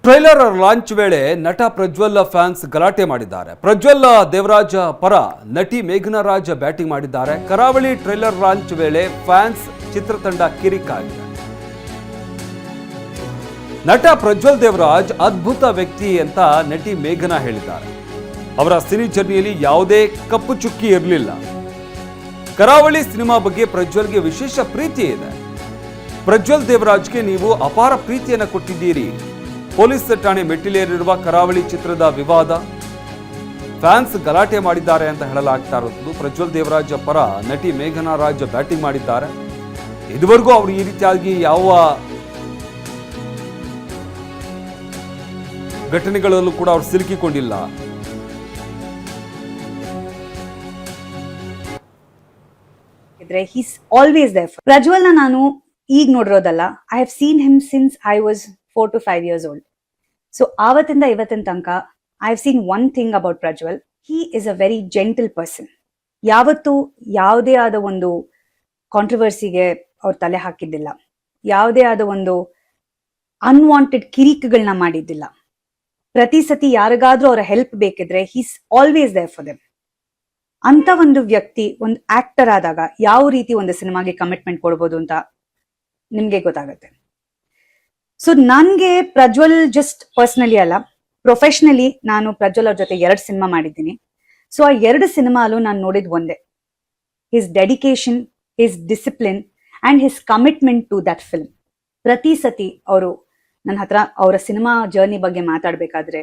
Trailer launch ವೇಳೆ ನಟ Prajwal fans ಗಲಾಟೆ ಮಾಡಿದ್ದಾರೆ. ಪ್ರಜ್ವಲ್ ದೇವರಾಜ ಪರ ನಟಿ ಮೇಘನಾ ರಾಜ್ ಬ್ಯಾಟಿಂಗ್ ಮಾಡಿದ್ದಾರೆ. ಕರಾವಳಿ ಟ್ರೈಲರ್ ಲಾಂಚ್ ವೇಳೆ ಫ್ಯಾನ್ಸ್ ಚಿತ್ರತಂಡ ಕಿರಿಕಾಗಿದೆ. ನಟ ಪ್ರಜ್ವಲ್ ದೇವರಾಜ್ ಅದ್ಭುತ ವ್ಯಕ್ತಿ ಅಂತ ನಟಿ ಮೇಘನಾ ಹೇಳಿದ್ದಾರೆ. ಅವರ ಸಿನಿ ಜರ್ನಿಯಲ್ಲಿ ಯಾವುದೇ ಕಪ್ಪು ಚುಕ್ಕಿ ಇರಲಿಲ್ಲ. ಕರಾವಳಿ ಸಿನಿಮಾ ಬಗ್ಗೆ ಪ್ರಜ್ವಲ್ಗೆ ವಿಶೇಷ ಪ್ರೀತಿ ಇದೆ. ಪ್ರಜ್ವಲ್ ದೇವರಾಜ್ಗೆ ನೀವು ಅಪಾರ ಪ್ರೀತಿಯನ್ನು ಕೊಟ್ಟಿದ್ದೀರಿ. ಪೊಲೀಸ್ ಠಾಣೆ ಮೆಟ್ಟಿಲೇರಿರುವ ಕರಾವಳಿ ಚಿತ್ರದ ವಿವಾದ ಫ್ಯಾನ್ಸ್ ಗಲಾಟೆ ಮಾಡಿದ್ದಾರೆ ಅಂತ ಹೇಳಲಾಗ್ತಾ ಇರೋದು. ಪ್ರಜ್ವಲ್ ದೇವರಾಜ್ ಪರ ನಟಿ ಮೇಘನಾ ರಾಜ್ ಬ್ಯಾಟಿಂಗ್ ಮಾಡಿದ್ದಾರೆ. ಇದುವರೆಗೂ ಅವರು ಈ ರೀತಿಯಾಗಿ ಯಾವ ಘಟನೆಗಳಲ್ಲೂ ಕೂಡ ಅವರು ಸಿಲುಕಿಕೊಂಡಿಲ್ಲ. He's always there. ಪ್ರಜ್ವಲ್ನ ನಾನು ಈಗ ನೋಡಿರೋದಲ್ಲ. I have seen him since I was 4 to 5 years old. So ಆವತ್ತಿಂದ ಇವತ್ತಿನ ತನಕ I have seen one thing about Prajwal. He is a very gentle person. ಯಾವತ್ತೂ ಯಾವುದೇ ಆದ ಒಂದು ಕಾಂಟ್ರವರ್ಸಿಗೆ ಅವ್ರು ತಲೆ ಹಾಕಿದ್ದಿಲ್ಲ. ಯಾವುದೇ ಆದ ಒಂದು ಅನ್ವಾಂಟೆಡ್ ಕಿರಿಕುಗಳನ್ನ ಮಾಡಿದ್ದಿಲ್ಲ. ಪ್ರತಿ ಸತಿ ಯಾರಿಗಾದ್ರೂ ಅವರ ಹೆಲ್ಪ್ ಬೇಕಿದ್ರೆ he's always there for them. ಅಂತ ಒಂದು ವ್ಯಕ್ತಿ ಒಂದು ಆಕ್ಟರ್ ಆದಾಗ ಯಾವ ರೀತಿ ಒಂದು ಸಿನಿಮಾಗೆ ಕಮಿಟ್ಮೆಂಟ್ ಕೊಡ್ಬೋದು ಅಂತ ನಿಮ್ಗೆ ಗೊತ್ತಾಗುತ್ತೆ. ಸೊ ನನ್ಗೆ ಪ್ರಜ್ವಲ್ ಜಸ್ಟ್ ಪರ್ಸನಲಿ ಅಲ್ಲ, ಪ್ರೊಫೆಷನಲಿ ನಾನು ಪ್ರಜ್ವಲ್ ಅವ್ರ ಜೊತೆ 2 ಸಿನಿಮಾ ಮಾಡಿದ್ದೀನಿ. ಸೊ ಆ 2 ಸಿನಿಮಾಲು ನಾನು ನೋಡಿದ್ ಒಂದೇ, his dedication, his discipline and his commitment to that film. ಪ್ರತಿ ಸತಿ ಅವರು ನನ್ನ ಹತ್ರ ಅವರ ಸಿನಿಮಾ ಜರ್ನಿ ಬಗ್ಗೆ ಮಾತಾಡ್ಬೇಕಾದ್ರೆ